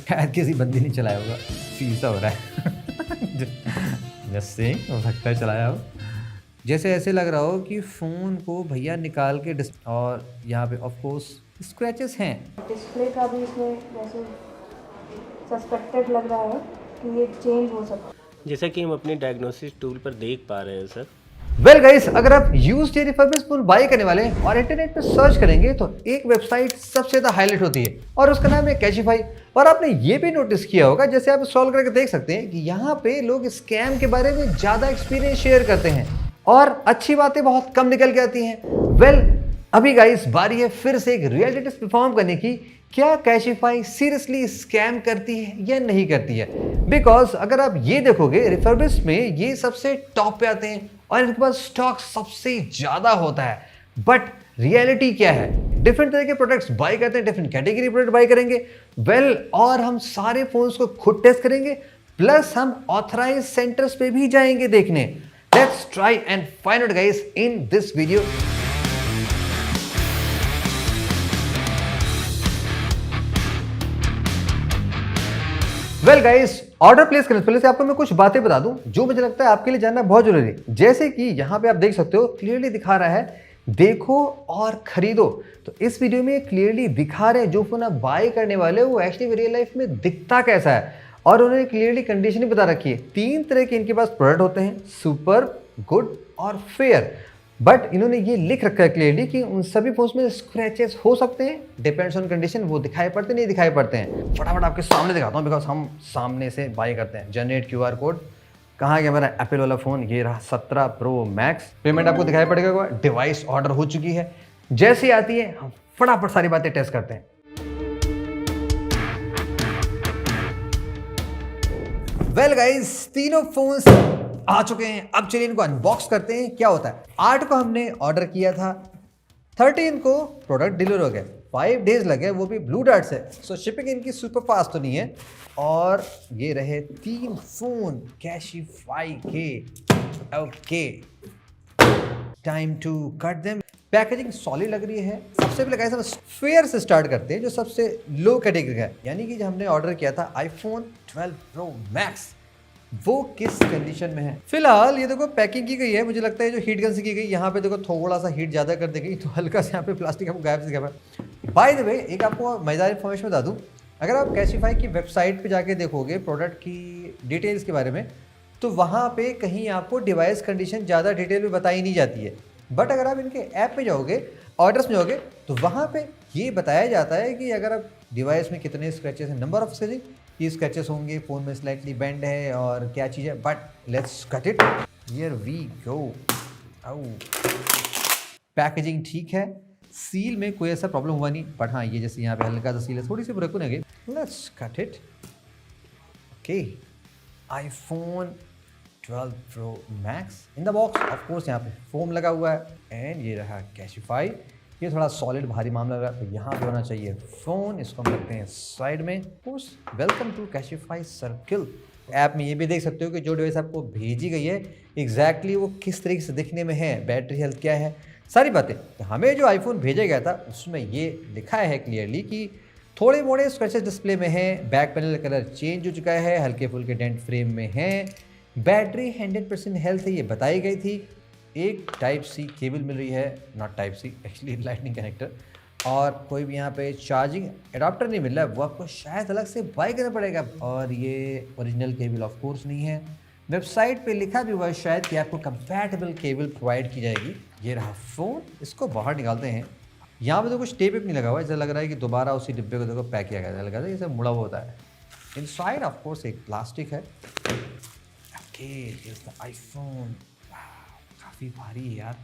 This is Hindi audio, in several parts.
शायद किसी बंदी ने चलाया होगा, फील सा हो रहा है। जैसे हो सकता है चलाया हो। जैसे ऐसे लग रहा हो कि फ़ोन को भैया निकाल के और यहाँ पे ऑफ कोर्स स्क्रैचेस हैं। डिस्प्ले का भी इसमें वैसे सस्पेक्टेड लग रहा है कि ये चेंज हो सकता है। जैसा कि हम अपने डायग्नोसिस टूल पर देख पा रहे हैं सर। वेल गाइस, अगर आप यूज्ड रिफर्बिश्ड फोन बाय करने वाले हैं और इंटरनेट पे सर्च करेंगे तो एक वेबसाइट सबसे ज्यादा हाईलाइट होती है और उसका नाम है कैशिफाई। और आपने ये भी नोटिस किया होगा, जैसे आप सॉल्व करके देख सकते हैं कि यहाँ पे लोग स्कैम के बारे में ज्यादा एक्सपीरियंस शेयर करते हैं और अच्छी बातें बहुत कम निकल के आती हैं। वेल अभी गाइस बारी है फिर से एक रियलिटी टेस्ट परफॉर्म करने की। क्या कैशिफाई सीरियसली स्कैम करती है या नहीं करती है? बिकॉज अगर आप ये देखोगे रिफर्बिश्ड में ये सबसे टॉप पे आते हैं और इनके पास स्टॉक सबसे ज्यादा होता है। बट रियलिटी क्या है? डिफरेंट तरह के प्रोडक्ट्स बाय करते हैं, डिफरेंट कैटेगरी प्रोडक्ट बाय करेंगे। वेल और हम सारे फोन्स को खुद टेस्ट करेंगे, प्लस हम ऑथराइज सेंटर्स पे भी जाएंगे देखने। Let's try and find out guys in this video. Well guys, order place करने से पहले से आपको मैं कुछ बातें बता दूं जो मुझे लगता है आपके लिए जानना बहुत जरूरी है। जैसे कि यहाँ पे आप देख सकते हो क्लियरली दिखा रहा है देखो और खरीदो। तो इस वीडियो में क्लियरली दिखा रहे हैं जो फोन आप बाय करने वाले हो वो एक्चुअली रियल लाइफ में दिखता कैसा है। और उन्होंने क्लियरली कंडीशन ही बता रखी है। 3 तरह के इनके पास प्रोडक्ट होते हैं, सुपर, गुड और फेयर। बट इन्होंने ये लिख रखा है क्लियरली कि उन सभी फोन्स में स्क्रैचेस हो सकते हैं, डिपेंड्स ऑन कंडीशन। वो दिखाई पड़ते नहीं दिखाई पड़ते हैं। फटाफट आपके सामने दिखाता हूँ बिकॉज हम सामने से बाय करते हैं। Generate QR code. कहाँ गया मेरा एप्पल वाला फोन? ये रहा 17 प्रो मैक्स। पेमेंट आपको दिखाई पड़ेगा, डिवाइस ऑर्डर हो चुकी है। जैसे आती है हम फटाफट सारी बातें टेस्ट करते हैं। वेल गाइस, तीनों फोन्स आ चुके हैं। अब चलिए इनको अनबॉक्स करते हैं। क्या होता है, 8 को हमने ऑर्डर किया था, 13 को प्रोडक्ट डिलीवर हो गया, 5 डेज लगे, वो भी ब्लू डार्ट से। सो शिपिंग इनकी सुपर फास्ट तो नहीं है। और ये रहे 3 फोन कैशिफाई के। Okay, time to cut them. Packaging solid लग रही है। सबसे पहले गाइस हम फेयर से स्टार्ट करते हैं जो सबसे लो कैटेगरी का है, यानी कि जो हमने ऑर्डर किया था आईफोन 12 प्रो मैक्स, वो किस कंडीशन में है। फिलहाल ये देखो पैकिंग की गई है, मुझे लगता है जो हीट गन से की गई। यहाँ पे देखो थोड़ा सा हीट ज़्यादा कर दी गई तो हल्का सा यहाँ पे प्लास्टिक हमको गायब से दिखा। बाय द वे एक आपको मजेदार इन्फॉर्मेशन बता दूँ, अगर आप कैशिफाई की वेबसाइट पे जाके देखोगे प्रोडक्ट की डिटेल्स के बारे में, तो वहाँ पे कहीं आपको डिवाइस कंडीशन ज़्यादा डिटेल में बताई नहीं जाती है। बट अगर आप इनके ऐप में जाओगे, ऑर्डर्स में जाओगे, तो वहाँ पे ये बताया जाता है कि अगर आप डिवाइस में कितने स्क्रैचेस हैं, नंबर ऑफ स्क्रैचेस, ये स्क्रैचेस होंगे, फ़ोन में स्लाइटली बेंड है और क्या चीज़ है। But let's cut it, here we go. Packaging ठीक है, सील में कोई ऐसा प्रॉब्लम हुआ नहीं। बट हाँ, ये जैसे यहाँ पे हल्का सा सील है, थोड़ी सी ब्रेक होने गई। Let's cut it. Okay, iPhone 12 pro max in the box. Of course यहाँ पे फोम लगा हुआ है एंड ये रहा कैशिफाई। ये थोड़ा सॉलिड भारी मामला लगा, तो यहाँ पे होना चाहिए फोन। इसको हम रखते हैं साइड में। Course welcome to Cashify circle. App में ये भी देख सकते हो कि जो डिवाइस आपको भेजी गई है एग्जैक्टली वो किस तरीके से दिखने में है, बैटरी हेल्थ क्या है, सारी बातें। तो हमें जो आईफोन भेजा गया था उसमें ये लिखा है क्लियरली कि थोड़े मोड़े स्क्रैचेस डिस्प्ले में हैं, बैक पैनल कलर चेंज हो चुका है, हल्के फुल्के डेंट फ्रेम में हैं, बैटरी 100% हेल्थ है ये बताई गई थी। एक टाइप सी केबल मिल रही है, not type C actually lightning connector, और कोई भी यहाँ पे चार्जिंग एडाप्टर नहीं मिल रहा है, वो आपको शायद अलग से बाय करना पड़ेगा। और ये ओरिजिनल केबल ऑफ कोर्स नहीं है। वेबसाइट पे लिखा भी हुआ है शायद कि आपको कंपैटिबल केबल प्रोवाइड की जाएगी। ये रहा फ़ोन, इसको बाहर निकालते हैं। यहाँ पे तो कुछ टेप नहीं लगा हुआ है, ऐसा लग रहा है कि दोबारा उसी डिब्बे को देखो पैक किया गया है, लगा था ये सब मुड़ा हुआ होता है। इनसाइड ऑफ कोर्स एक प्लास्टिक है। Okay, here's the iPhone. काफ़ी भारी है यार,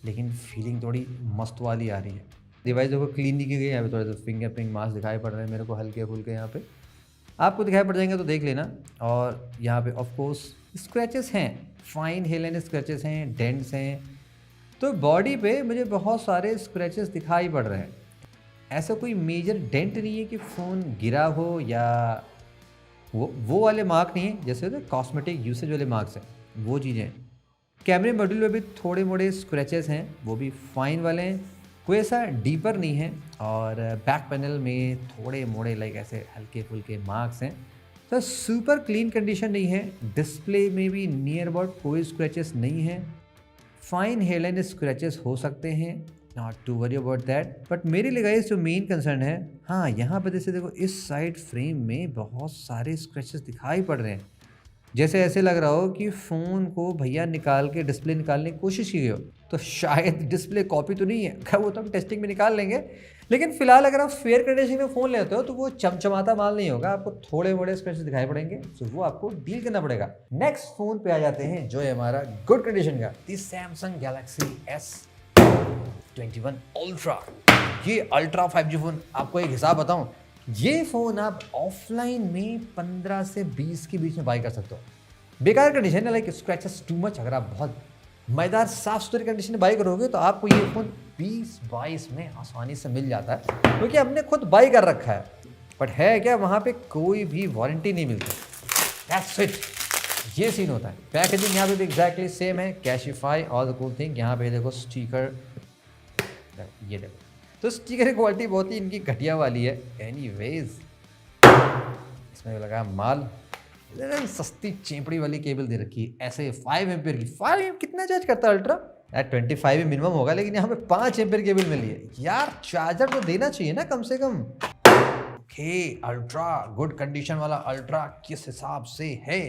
लेकिन फीलिंग थोड़ी मस्त वाली आ रही है। डिवाइस देखो क्लीन नहीं की गई है, यहाँ पे थोड़े से फिंगरप्रिंट मार्क्स दिखाई पड़ रहे हैं मेरे को, हल्के फुल्के। यहाँ पे आपको दिखाई पड़ जाएंगे तो देख लेना। और यहाँ पे ऑफ कोर्स स्क्रैचेस हैं, फाइन हेलन स्क्रैचेस हैं, डेंट्स हैं। तो बॉडी पे मुझे बहुत सारे स्क्रैचेस दिखाई पड़ रहे हैं। ऐसा कोई मेजर डेंट नहीं है कि फ़ोन गिरा हो या वो वाले मार्क नहीं है जैसे होते कॉस्मेटिक यूसेज वाले मार्क्स हैं, वो चीज़ें। कैमरे मॉड्यूल में भी थोड़े मोड़े स्क्रैचेस हैं, वो भी फाइन वाले हैं। कोई ऐसा डीपर नहीं है और बैक पैनल में थोड़े मोड़े लाइक ऐसे हल्के फुल्के मार्क्स हैं। तो सुपर क्लीन कंडीशन नहीं है। डिस्प्ले में भी नियर अबाउट कोई स्क्रैचेस नहीं है। फाइन हेयरलाइन स्क्रैचेस हो सकते हैं, not to worry about that. But मेरे लिए गाइस जो मेन कंसर्न है, हाँ यहाँ पर जैसे देखो इस साइड फ्रेम में बहुत सारे स्क्रैचेस दिखाई पड़ रहे हैं, जैसे ऐसे लग रहा हो कि फ़ोन को भैया निकाल के डिस्प्ले निकालने की कोशिश की हो। तो शायद डिस्प्ले कॉपी तो नहीं है, वो तो हम टेस्टिंग में निकाल लेंगे। लेकिन फिलहाल अगर आप फेयर कंडीशन में फ़ोन लेते हो तो वो चमचमाता माल नहीं होगा, आपको थोड़े मोड़े स्क्रैचेस दिखाई पड़ेंगे, तो वो आपको डील करना पड़ेगा। नेक्स्ट फ़ोन पे आ जाते हैं जो है हमारा गुड कंडीशन का, दी सैमसंग गैलेक्सी S21 अल्ट्रा। ये अल्ट्रा 5G फ़ोन, आपको एक हिसाब बताऊं, ये फ़ोन आप ऑफलाइन में 15 से 20 के बीच में बाई कर सकते हो। बेकार कंडीशन है, लाइक स्क्रैचेस टू मच। अगर आप बहुत मज़ेदार साफ सुथरी कंडीशन में बाई करोगे तो आपको ये फ़ोन 20-22 में आसानी से मिल जाता है, क्योंकि हमने खुद बाई कर रखा है। बट है क्या, वहाँ पे कोई भी वारंटी नहीं मिलती। दैट्स इट, ये सीन होता है। पैकेजिंग यहाँ पे भी एग्जैक्टली सेम है, Cashify all the cool thing. यहाँ पे देखो स्टिकर, ये देखो, तो स्टिकर की क्वालिटी बहुत ही इनकी घटिया वाली है। एनीवेज इसमें लगा माल, सस्ती चेपड़ी वाली केबल दे रखी है ऐसे 5 एम्पियर की। 5 एम्पियर कितना चार्ज करता है अल्ट्रा? यार 25 ही मिनिमम होगा, लेकिन यहाँ पे 5 एम्पियर केबल मिली है यार। चार्जर तो देना चाहिए ना कम से कम। ओके, अल्ट्रा गुड कंडीशन वाला अल्ट्रा किस हिसाब से है,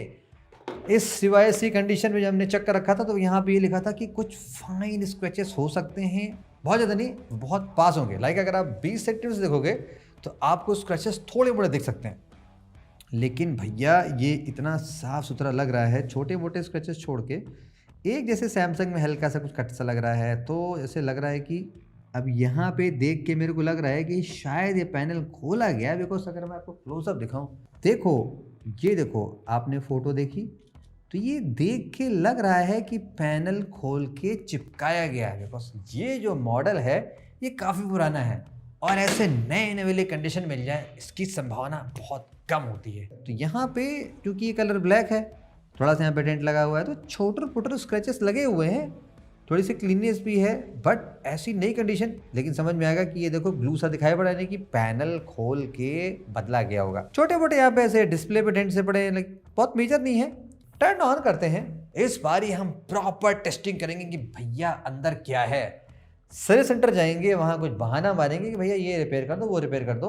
इस सिवाय सी कंडीशन में जब हमने चेक कर रखा था तो यहाँ पे ये लिखा था कि कुछ फाइन स्क्रैचेस हो सकते हैं, बहुत ज़्यादा नहीं, बहुत पास होंगे। लाइक अगर आप 20 सेंटीमीटर से देखोगे तो आपको स्क्रैचेस थोड़े बड़े दिख सकते हैं, लेकिन भैया ये इतना साफ़ सुथरा लग रहा है, छोटे मोटे स्क्रैचेस छोड़ के। एक जैसे सैमसंग में हल्का सा कुछ कट सा लग रहा है, तो ऐसे लग रहा है कि अब यहाँ पे देख के मेरे को लग रहा है कि शायद ये पैनल खोला गया। बिकॉज अगर मैं आपको क्लोजअप दिखाऊं, देखो ये देखो, आपने फ़ोटो देखी तो ये देख के लग रहा है कि पैनल खोल के चिपकाया गया है। बिकॉज ये जो मॉडल है ये काफ़ी पुराना है और ऐसे नए नवेले कंडीशन मिल जाए इसकी संभावना बहुत कम होती है। तो यहाँ पे क्योंकि ये कलर ब्लैक है, थोड़ा सा यहाँ पे डेंट लगा हुआ है, तो छोटे छोटे स्क्रैचेस लगे हुए हैं, थोड़ी सी क्लीननेस भी है, बट ऐसी नई कंडीशन। लेकिन समझ में आएगा कि ये देखो ग्लू सा दिखाई पड़ा है कि पैनल खोल के बदला गया होगा। छोटे मोटे यहाँ पे ऐसे डिस्प्ले पे डेंट से पड़े, लाइक बहुत मेजर नहीं है। टर्न ऑन करते हैं, इस बारी हम प्रॉपर टेस्टिंग करेंगे कि भैया अंदर क्या है। सर्विस सेंटर जाएंगे, वहाँ कुछ बहाना मारेंगे कि भैया ये रिपेयर कर दो, वो रिपेयर कर दो।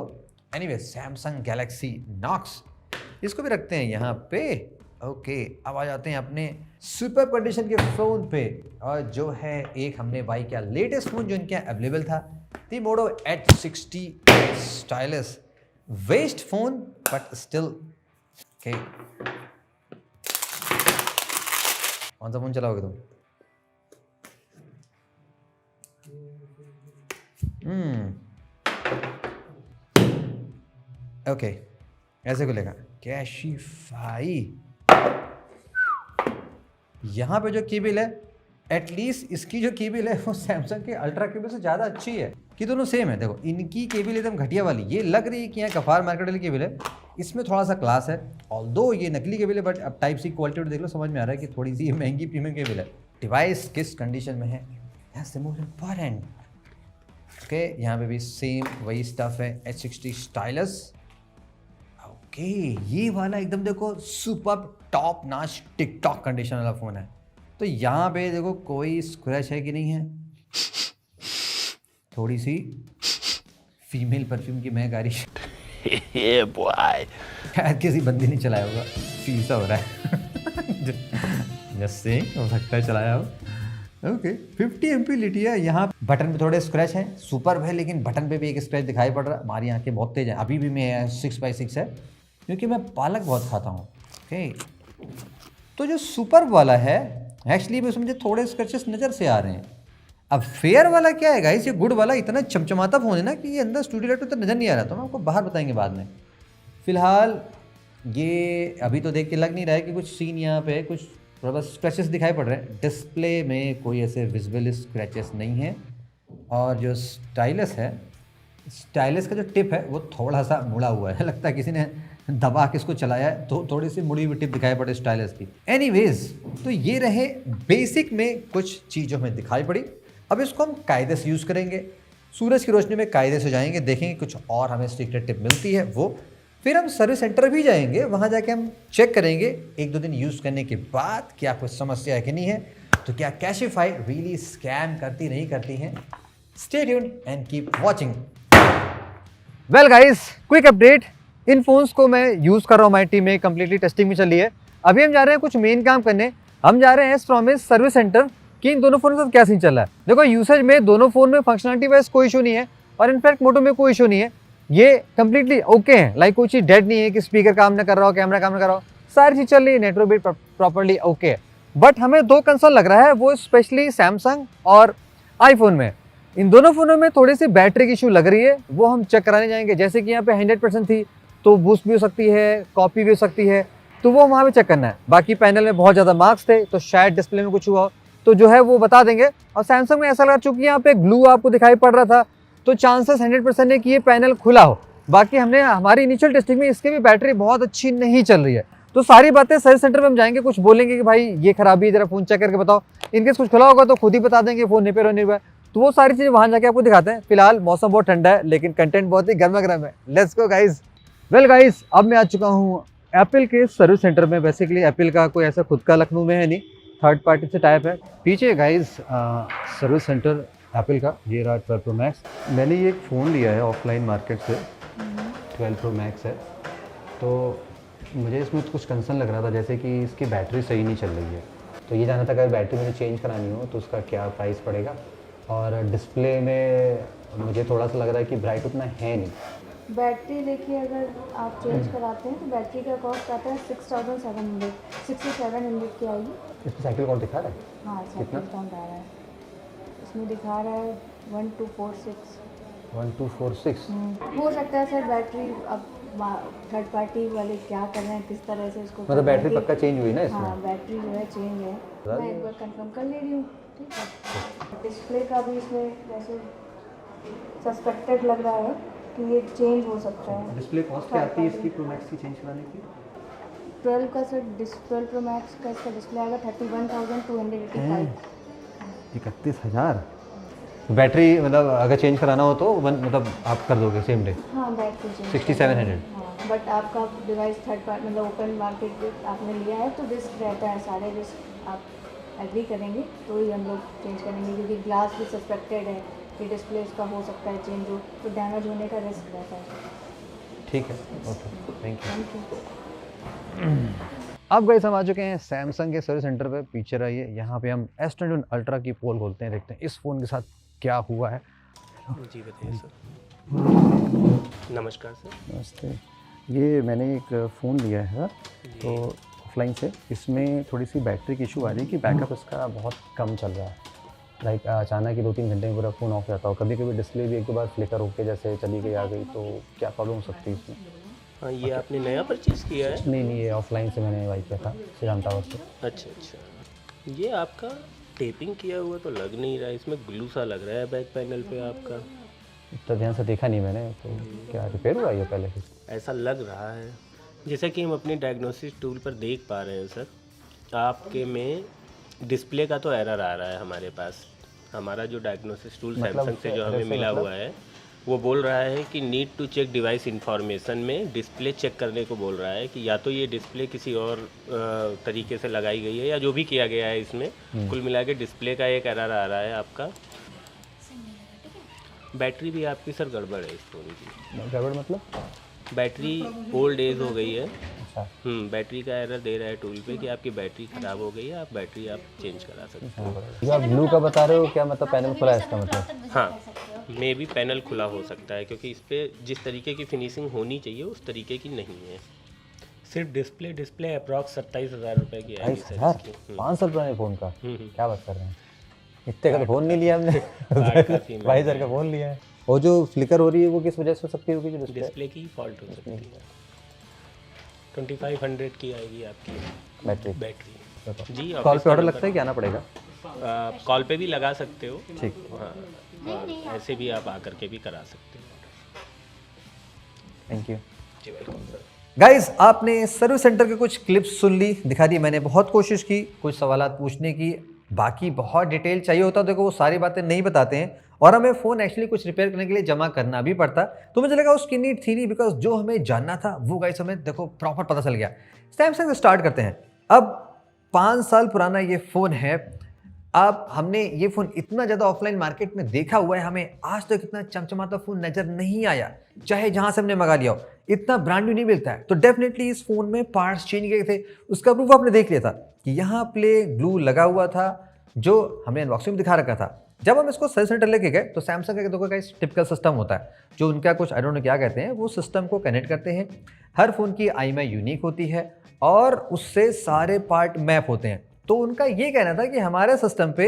एनीवे सैमसंग गैलेक्सी नॉक्स, इसको भी रखते हैं यहाँ पे। ओके, अब आ जाते हैं अपने सुपर कंडीशन के फ़ोन पे, और जो है एक हमने बाई किया लेटेस्ट फ़ोन जो इनके यहाँ अवेलेबल था, the Moto H60 stylus. Waste phone but still okay. कौन सा फ़ोन चलाओगे तुम? ओके, ऐसे खुलेगा कैशिफाई। यहाँ पे जो कीबिल है, एटलीस्ट इसकी जो कीबिल है वो सैमसंग के अल्ट्रा कीबिल से ज़्यादा अच्छी है, कि दोनों सेम है। देखो इनकी केबिल एकदम घटिया वाली, ये लग रही है कि यहाँ कफार मार्केट वाली केबिल है, इसमें थोड़ा सा क्लास है। ऑल्दो ये नकली केबिल है, बट अब टाइप सी क्वालिटी देख लो, समझ में आ रहा है कि थोड़ी सी महंगी प्रीमियम केबिल है। डिवाइस किस कंडीशन में है, that's the most important. Okay, यहाँ पे भी सेम वही स्टफ है, H60 स्टाइलस। ओके, ये वाला एकदम देखो सुपर टॉप नाच टिकटॉक कंडीशन वाला फ़ोन है। तो यहाँ पे देखो कोई स्क्रैच है कि नहीं है, थोड़ी सी फीमेल परफ्यूम की महक आ रही है। बॉय शायद किसी बंदी ने चलाया होगा, फील सा हो रहा है। जस्ट से हो सकता है चलाया हो। ओके, 50 MP लिटी है। यहाँ बटन पे थोड़े स्क्रैच हैं, सुपर है, लेकिन बटन पे भी एक स्क्रैच दिखाई पड़ रहा है। हमारी आंखें बहुत तेज है, अभी भी मैं 6x6 है क्योंकि मैं पालक बहुत खाता हूँ। ओके, तो जो सुपर वाला है एक्चुअली भी उसमें मुझे थोड़े स्क्रैचेस नज़र से आ रहे हैं। अब फेयर वाला क्या है गाइस, ये गुड वाला इतना चमचमाता फ़ोन है ना कि ये अंदर स्टूडियो लाइट तो नज़र नहीं आ रहा, तो हम आपको बाहर बताएंगे बाद में। फिलहाल ये अभी तो देख के लग नहीं रहा है कि कुछ सीन यहाँ पे है, कुछ थोड़ा बस स्क्रैचेस दिखाई पड़ रहे हैं। डिस्प्ले में कोई ऐसे विजिबल स्क्रैचेस नहीं है, और जो स्टाइलस है, स्टाइलस का जो टिप है वो थोड़ा सा मुड़ा हुआ है, लगता है किसी ने दबा के इसको चलाया है, तो थोड़ी सी मुड़ी हुई टिप दिखाई पड़े स्टाइलस की। एनीवेज, तो ये रहे बेसिक में कुछ चीज़ जो हमें दिखाई पड़ी। अब इसको हम कायदे से यूज़ करेंगे, सूरज की रोशनी में कायदे से जाएंगे, देखेंगे कुछ और हमें सीक्रेट टिप मिलती है वो, फिर हम सर्विस सेंटर भी जाएंगे, वहाँ जाके हम चेक करेंगे 1-2 दिन यूज़ करने के बाद क्या कुछ समस्या है कि नहीं है, तो क्या कैशिफाई रियली स्कैम करती नहीं करती हैं। Stay tuned and keep watching. Well guys, quick update, in phones को मैं यूज़ कर रहा हूँ, हमारी टीम में कम्प्लीटली टेस्टिंग में चली है। अभी हम जा रहे हैं कुछ मेन काम करने, हम जा रहे हैं एस प्रॉमिस सर्विस सेंटर कि इन दोनों फ़ोन के साथ क्या सीन चल रहा है। देखो यूसेज में दोनों फ़ोन में फंक्शनलिटी वाइज कोई इशू नहीं है और इनफैक्ट मोटो में कोई इशू नहीं है, ये कम्प्लीटली ओके है। लाइक कोई चीज़ डेड नहीं है कि स्पीकर काम ना कर रहा हो, कैमरा काम ना कर रहा हो, सारी चीज़ चल रही है, नेटवर्क भी प्रॉपर्ली ओके है। बट हमें 2 कंसर्न लग रहा है, वो स्पेशली सैमसंग और आईफोन में। इन दोनों फ़ोनों में थोड़ी सी बैटरी की इशू लग रही है, वो हम चेक कराने जाएंगे। जैसे कि यहाँ पे 100% थी तो बूस्ट भी हो सकती है, कॉपी भी हो सकती है, तो वो वहाँ पे चेक करना है। बाकी पैनल में बहुत ज़्यादा मार्क्स थे तो शायद डिस्प्ले में कुछ हुआ हो, तो जो है वो बता देंगे। और सैमसंग में ऐसा लगा, चूँकि यहाँ पे ग्लू आपको दिखाई पड़ रहा था, तो चांसेस 100% है कि ये पैनल खुला हो। बाकी हमने हमारी इनिशियल टेस्टिंग में इसकी भी बैटरी बहुत अच्छी नहीं चल रही है, तो सारी बातें सर्विस सेंटर में हम जाएंगे, कुछ बोलेंगे कि भाई ये खराबी है, जरा फ़ोन चेक करके बताओ। इनकेस कुछ खुला होगा तो खुद ही बता देंगे फ़ोन रिपेयर होने पर, तो वो सारी चीज़ें वहाँ जाके आपको दिखाते हैं। फिलहाल मौसम बहुत ठंडा है लेकिन कंटेंट बहुत ही गर्मा गर्म है। Let's go guys. Well guys, अब मैं आ चुका हूँ एप्पल के सर्विस सेंटर में। बेसिकली एप्पल का कोई ऐसा खुद का लखनऊ में है नहीं, थर्ड पार्टी से टाइप है। पीछे गाइस सर्विस सेंटर एप्पल का, ये रहा 12 प्रो मैक्स। मैंने ये एक फ़ोन लिया है ऑफलाइन मार्केट से, 12 प्रो मैक्स है। तो मुझे इसमें कुछ कंसर्न लग रहा था, जैसे कि इसकी बैटरी सही नहीं चल रही है। तो ये जानना था अगर बैटरी मुझे चेंज करानी हो तो उसका क्या प्राइस पड़ेगा। और डिस्प्ले में मुझे थोड़ा सा लग रहा है कि ब्राइट उतना है नहीं। बैटरी देखिए, अगर आप चेंज कराते हैं तो बैटरी का कॉस्ट आता है 6700 की आएगी। इसमें साइकिल काउंट दिखा रहा है? हाँ, साइकिल काउंट आ रहा है, इसमें दिखा रहा है 1246। 1246। हो सकता है सर बैटरी अब थर्ड पार्टी वाले क्या कर रहे हैं, किस तरह से इसको मतलब बैटरी पक्का चेंज हुई ना इसमें? हाँ, बैटरी जो है चेंज है, मैं एक बार कंफर्म कर ले रही हूँ। ठीक है, डिस्प्ले का भी इसमें वैसे सस्पेक्टेड लग रहा है कि ये चेंज हो सकता है। डिस्प्ले कॉस्ट क्या आती है इसकी प्रो मैक्स की चेंज कराने की? 12 का सर 12 प्रो मैक्स का इसका डिस्प्ले आएगा 31,285। 31,000? बैटरी मतलब अगर चेंज कराना हो तो मतलब आप कर दोगे सेम डे? हाँ, बैटरी चेंज 6700। हाँ, बट आपका डिवाइस थर्ड पार्टी मतलब ओपन मार्केट आपने लिया है तो रिस्क रहता है, सारे रिस्क आप एग्री करेंगे तो ही हम लोग चेंज करेंगे, क्योंकि ग्लास भी सस्पेक्टेड है कि डिस्प्ले इसका हो सकता है चेंज हो, तो डैमेज होने का रिस्क रहता है। ठीक है, okay, thank you. Thank you. अब गाइस हम आ चुके हैं सैमसंग के सर्विस सेंटर पे। पीछे रहिए, यहाँ पे हम S21 अल्ट्रा की पोल खोलते हैं, देखते हैं इस फ़ोन के साथ क्या हुआ है। जी बताइए सर। नमस्कार सर। नमस्ते। ये मैंने एक फ़ोन लिया है तो ऑफलाइन से, इसमें थोड़ी सी बैटरी की इशू आ रही है कि बैकअप इसका बहुत कम चल रहा है। लाइक अचानक ही 2-3 घंटे में पूरा फ़ोन ऑफ जाता हो, कभी कभी डिस्प्ले भी 1-2 बार फ्लिकर होकर जैसे चली गई आ गई, तो क्या प्रॉब्लम हो सकती है इसमें? हाँ, ये आपने नया परचेज़ किया है? नहीं, ये ऑफलाइन से मैंने बाई किया था श्रीराम टावर से। अच्छा अच्छा, ये आपका टेपिंग किया हुआ तो लग नहीं रहा है, इसमें ग्लू सा लग रहा है बैक पैनल पे आपका। इतना ध्यान से देखा नहीं मैंने, तो क्या रिपेयर हुआ ये पहले से? ऐसा लग रहा है। जैसा कि हम अपने डायग्नोसिस टूल पर देख पा रहे हैं सर, आपके में डिस्प्ले का तो एरर आ रहा है हमारे पास। हमारा जो डायग्नोसिस टूल सैमसंग से जो हमें मिला हुआ है वो बोल रहा है कि need to check device information में डिस्प्ले चेक करने को बोल रहा है कि या तो ये डिस्प्ले किसी और तरीके से लगाई गई है या जो भी किया गया है इसमें, कुल मिला के डिस्प्ले का एक एरर आ रहा है आपका। बैटरी भी आपकी सर गड़बड़ है इस फ़ोन की। गड़बड़ मतलब? बैटरी ओल्ड एज हो गई है। अच्छा। बैटरी का एरर दे रहा है टूल पे कि आपकी बैटरी ख़राब हो गई है, आप बैटरी आप चेंज करा सकते हो। जो आप ब्लू का बता रहे हो, क्या मतलब पैनल खुला है इसका मतलब? हाँ, मे भी पैनल खुला हो सकता है, क्योंकि इस पर जिस तरीके की फिनिशिंग होनी चाहिए उस तरीके की नहीं है। सिर्फ डिस्प्ले अप्रॉक्स 27,000 रुपये की आएगी सर इसकी। 5 साल पुराने फ़ोन का? क्या बात कर रहे हैं, इतने का तो फ़ोन नहीं लिया हमने। 22,000 का फ़ोन लिया है। और जो फ्लिकर हो रही है वो किस वजह से हो सकती होगी? जो डिस्प्ले की फॉल्ट हो सकती है। 2500 की आएगी आपकी बैटरी। जी, कॉल पे ऑर्डर लगता है कि आना पड़ेगा? कॉल पे भी लगा सकते हो। ठीक। हाँ, और ऐसे भी आप आकर के भी करा सकते हो। Thank you. जी वेलकम सर। गाइज, आपने सर्विस सेंटर के कुछ क्लिप्स सुन ली, दिखा दी। मैंने बहुत कोशिश की कुछ सवालात पूछने की, बाकी बहुत डिटेल चाहिए होता तो देखो वो सारी बातें नहीं बताते हैं। और हमें फ़ोन एक्चुअली कुछ रिपेयर करने के लिए जमा करना भी पड़ता। तो मुझे लगा उसकी नीड थी नहीं, बिकॉज जो हमें जानना था वो गाइस हमें देखो प्रॉपर पता चल गया। सैमसंग से स्टार्ट करते हैं। अब 5 साल पुराना ये फ़ोन है। अब हमने ये फ़ोन इतना ज़्यादा ऑफलाइन मार्केट में देखा हुआ है, हमें आज तक इतना चमचमाता फ़ोन नज़र नहीं आया, चाहे जहाँ से हमने मंगा लिया हो, इतना ब्रांड न्यू नहीं मिलता है। तो डेफिनेटली इस फ़ोन में पार्ट्स चेंज किए थे, उसका प्रूफ आपने देख लिया था कि यहाँ प्ले ग्लू लगा हुआ था जो हमने अनबॉक्सिंग में दिखा रखा था। जब हम इसको सर्विस सेंटर लेके गए तो सैमसंग का देखो गाइस टिपिकल सिस्टम होता है, जो उनका कुछ आई डोंट नो क्या कहते हैं, वो सिस्टम को कनेक्ट करते हैं। हर फ़ोन की IMEI यूनिक होती है और उससे सारे पार्ट मैप होते हैं। तो उनका ये कहना था कि हमारे सिस्टम पे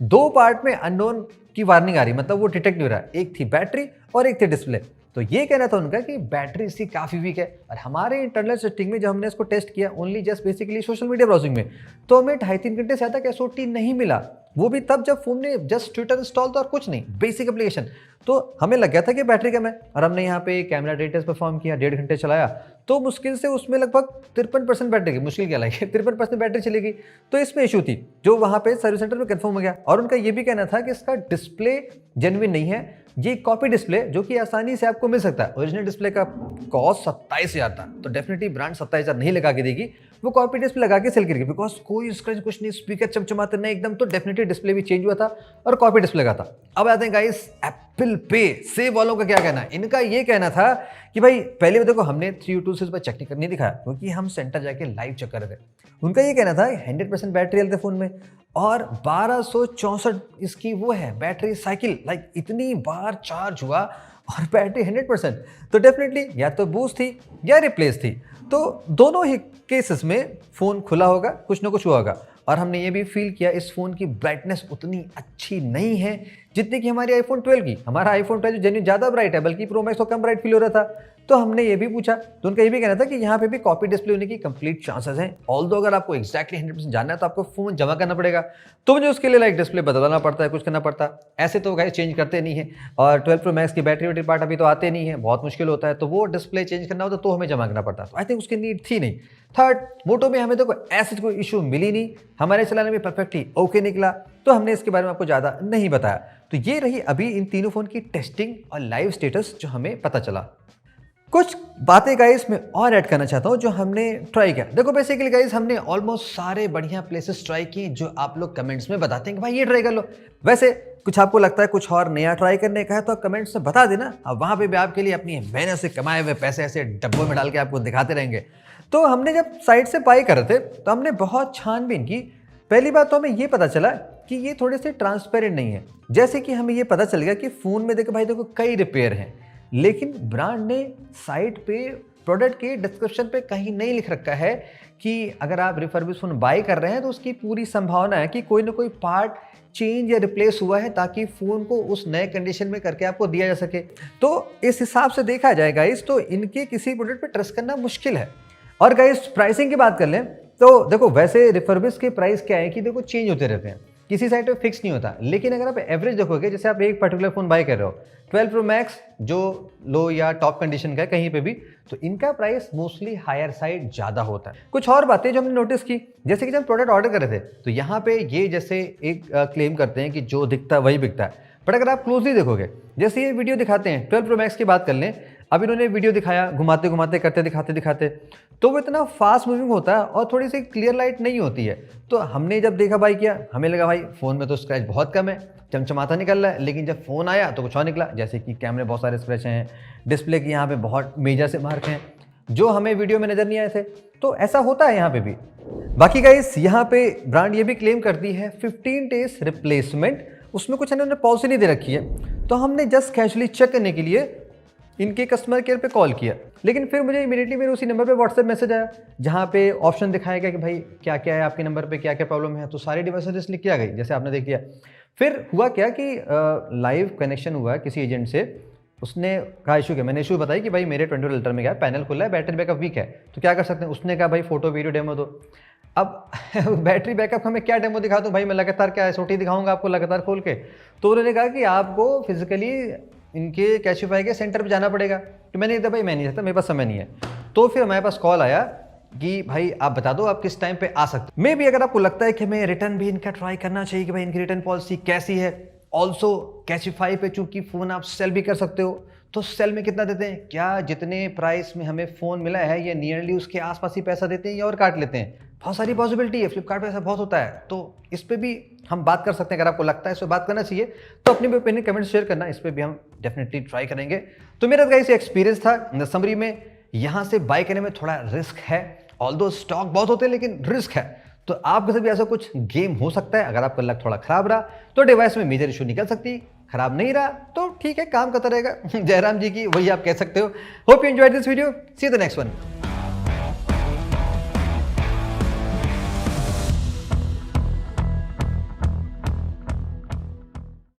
2 पार्ट में अननोन की वार्निंग आ रही, मतलब वो डिटेक्ट नहीं हो रहा है, एक थी बैटरी और एक थी डिस्प्ले। तो ये कहना था उनका कि बैटरी इसकी काफ़ी वीक है। और हमारे इंटरनल सेटिंग में जब हमने इसको टेस्ट किया only just basically social media browsing में, तो हमें 2.5-3 घंटे से ज़्यादा का SOT नहीं मिला, वो भी तब जब फोन ने जस्ट ट्विटर इंस्टॉल था और कुछ नहीं, बेसिक एप्लीकेशन। तो हमें लग गया था कि बैटरी कम है और हमने यहाँ पे कैमरा डे टेस्ट परफॉर्म किया, 1.5 घंटे चलाया, तो मुश्किल से उसमें लगभग 53% बैटरी की, मुश्किल क्या लगी 53% बैटरी चली गई। तो इसमें इशू थी जो वहाँ पे सर्विस सेंटर में कंफर्म हो गया। और उनका ये भी कहना था कि इसका डिस्प्ले जेन्युइन नहीं है, ये कॉपी डिस्प्ले जो कि आसानी से आपको मिल सकता है। ओरिजिनल डिस्प्ले का कॉस्ट 27,000 था, तो डेफिनेटली ब्रांड 27,000 नहीं लगा के देगी, वो कॉपी डिस्प्ले लगा के सेल करेगी, बिकॉज कोई स्क्रैच कुछ नहीं, स्पीकर चमचमाते नहीं एकदम। तो डेफिनेटली डिस्प्ले भी चेंज हुआ था और कॉपी डिस्प्ले लगा था। अब आते हैं गाइस एप्पल पे सेव वालों का क्या कहना है। इनका ये कहना था कि भाई पहले देखो हमने 3U2 से इस पर चेक नहीं दिखाया क्योंकि हम सेंटर जाके लाइव चेक कर रहे थे। उनका ये कहना था 100% बैटरी हेल्थ है फ़ोन में और 1264 इसकी वो है बैटरी साइकिल, लाइक इतनी बार चार्ज हुआ और बैटरी 100%। तो डेफिनेटली या तो बूस्ट थी या रिप्लेस थी, तो दोनों ही केसेस में फ़ोन खुला होगा, कुछ ना कुछ हुआ होगा। और हमने ये भी फील किया इस फ़ोन की ब्राइटनेस उतनी अच्छी नहीं है जितनी कि हमारी iPhone 12 की। हमारा iPhone 12 जेन्युइन ज़्यादा ब्राइट है, बल्कि प्रो मैक्स तो कम ब्राइट फील हो रहा था। तो हमने ये भी पूछा, तो उनका ये भी कहना था कि यहाँ पे भी कॉपी डिस्प्ले होने की कंप्लीट चांसेस हैं। ऑल्दो अगर आपको एक्जैक्टली 100% जानना है तो आपको फ़ोन जमा करना पड़ेगा, तो मुझे उसके लिए लाइक डिस्प्ले बदलना पड़ता है, कुछ करना पड़ता है। ऐसे तो गाइस चेंज करते नहीं है। और 12 प्रो मैक्स की बैटरी पार्ट अभी तो आते नहीं है, बहुत मुश्किल होता है, तो वो डिस्प्ले चेंज करना होता तो हमें जमा करना पड़ता। तो आई थिंक उसकी नीड थी नहीं। थर्ड, मोटो में हमें तो ऐसे कोई इशू मिली नहीं, हमारे चलाने में परफेक्टली ओके निकला, तो हमने इसके बारे में आपको ज़्यादा नहीं बताया। तो ये रही अभी इन तीनों फ़ोन की टेस्टिंग और लाइव स्टेटस जो हमें पता चला। कुछ बातें गाइस मैं और ऐड करना चाहता हूँ जो हमने ट्राई किया। देखो बेसिकली गाइस हमने ऑलमोस्ट सारे बढ़िया प्लेसेस ट्राई किए जो आप लोग कमेंट्स में बताते हैं कि भाई ये ट्राई कर लो। वैसे कुछ आपको लगता है कुछ और नया ट्राई करने का है तो आप कमेंट्स में बता देना, अब वहाँ पे भी आपके लिए अपनी मेहनत से कमाए हुए पैसे ऐसे डब्बों में डाल के आपको दिखाते रहेंगे। तो हमने जब साइट से बाई कर रहे थे तो हमने बहुत छानबीन की। पहली बात तो हमें ये पता चला कि ये थोड़े से ट्रांसपेरेंट नहीं है। जैसे कि हमें ये पता चल गया कि फ़ोन में देखो भाई देखो कई रिपेयर हैं, लेकिन ब्रांड ने साइट पे प्रोडक्ट के डिस्क्रिप्शन पे कहीं नहीं लिख रखा है कि अगर आप रिफर्बिश फ़ोन बाय कर रहे हैं तो उसकी पूरी संभावना है कि कोई ना कोई पार्ट चेंज या रिप्लेस हुआ है ताकि फ़ोन को उस नए कंडीशन में करके आपको दिया जा सके। तो इस हिसाब से देखा जाए गाइस तो इनके किसी प्रोडक्ट पे ट्रस्ट करना मुश्किल है। और गाइस प्राइसिंग की बात कर लें तो देखो वैसे रिफर्बिश के प्राइस क्या है कि देखो चेंज होते रहते हैं, किसी साइट पे फिक्स नहीं होता। लेकिन अगर आप एवरेज देखोगे, जैसे आप एक पर्टिकुलर फ़ोन बाय कर रहे हो 12 प्रो मैक्स जो लो या टॉप कंडीशन का है कहीं पे भी, तो इनका प्राइस मोस्टली हायर साइड ज़्यादा होता है। कुछ और बातें जो हमने नोटिस की, जैसे कि जब प्रोडक्ट ऑर्डर कर रहे थे तो यहाँ पे ये जैसे एक क्लेम करते हैं कि जो दिखता है वही बिकता है, बट अगर आप क्लोजली देखोगे, जैसे ये वीडियो दिखाते हैं 12 प्रो मैक्स की बात कर लें, अब इन्होंने वीडियो दिखाया घुमाते घुमाते करते दिखाते तो वो इतना फास्ट मूविंग होता है और थोड़ी सी क्लियर लाइट नहीं होती है। तो हमने जब देखा बाई किया, हमें लगा भाई फ़ोन में तो स्क्रैच बहुत कम है, चमचमाता निकल रहा है, लेकिन जब फ़ोन आया तो कुछ और निकला, जैसे कि कैमरे बहुत सारे स्क्रैच हैं, डिस्प्ले की यहाँ पे बहुत मेजर से मार्क हैं जो हमें वीडियो में नज़र नहीं आए थे। तो ऐसा होता है यहाँ पे भी। बाकी गाइस यहाँ पे ब्रांड ये भी क्लेम करती है 15 डेज रिप्लेसमेंट, उसमें कुछ इन्होंने पॉलिसी नहीं दे रखी है। तो हमने जस्ट कैजुअली चेक करने के लिए इनके कस्टमर केयर पे कॉल किया, लेकिन फिर मुझे इमीडिएटली मेरे उसी नंबर पे व्हाट्सएप मैसेज आया जहाँ पे ऑप्शन दिखाया गया कि भाई क्या क्या है आपके नंबर पे, क्या क्या प्रॉब्लम है। तो सारे डिवाइसेस लिख के आ गई, जैसे आपने देख लिया। फिर हुआ क्या कि लाइव कनेक्शन हुआ किसी एजेंट से, उसने कहा इशू क्या, मैंने इशू बताई कि भाई मेरे 20 लीटर में क्या पैनल खुला है, बैटरी बैकअप वीक है, तो क्या कर सकते हैं। उसने कहा भाई फोटो वीडियो डेमो दो। अब बैटरी बैकअप हमें क्या डेमो दिखा दूँ भाई, मैं लगातार क्या SOT दिखाऊंगा आपको लगातार खोल के। तो उन्होंने कहा कि आपको फिजिकली इनके कैशिफाई के सेंटर पे जाना पड़ेगा। तो मैंने कहा भाई मैं नहीं चाहता, मेरे पास समय नहीं है। तो फिर हमारे पास कॉल आया कि भाई आप बता दो आप किस टाइम पे आ सकते हो। मे भी अगर आपको लगता है कि हमें रिटर्न भी इनका ट्राई करना चाहिए कि भाई इनकी रिटर्न पॉलिसी कैसी है, ऑल्सो कैशिफाई पे चूंकि फ़ोन आप सेल भी कर सकते हो, तो सेल में कितना देते हैं, क्या जितने प्राइस में हमें फ़ोन मिला है ये नियरली उसके आसपास ही पैसा देते हैं या और काट लेते हैं। बहुत सारी पॉसिबिलिटी है, फ्लिपकार्ट पे ऐसा बहुत होता है, तो इस पे भी हम बात कर सकते हैं। अगर आपको लगता है इस पर बात करना चाहिए तो अपनी ओपिनियन कमेंट शेयर करना, इस पर भी हम डेफिनेटली ट्राई करेंगे। तो मेरा गाइस एक्सपीरियंस था समरी में, यहाँ से बाय करने में थोड़ा रिस्क है, ऑल्दो स्टॉक बहुत होते हैं लेकिन रिस्क है। तो आपके साथ भी ऐसा कुछ गेम हो सकता है। अगर आपका लक थोड़ा खराब रहा तो डिवाइस में मेजर इशू निकल सकती, खराब नहीं रहा तो ठीक है, काम करता रहेगा। जयराम जी की वही आप कह सकते हो। Hope you enjoyed this video, see you the next one.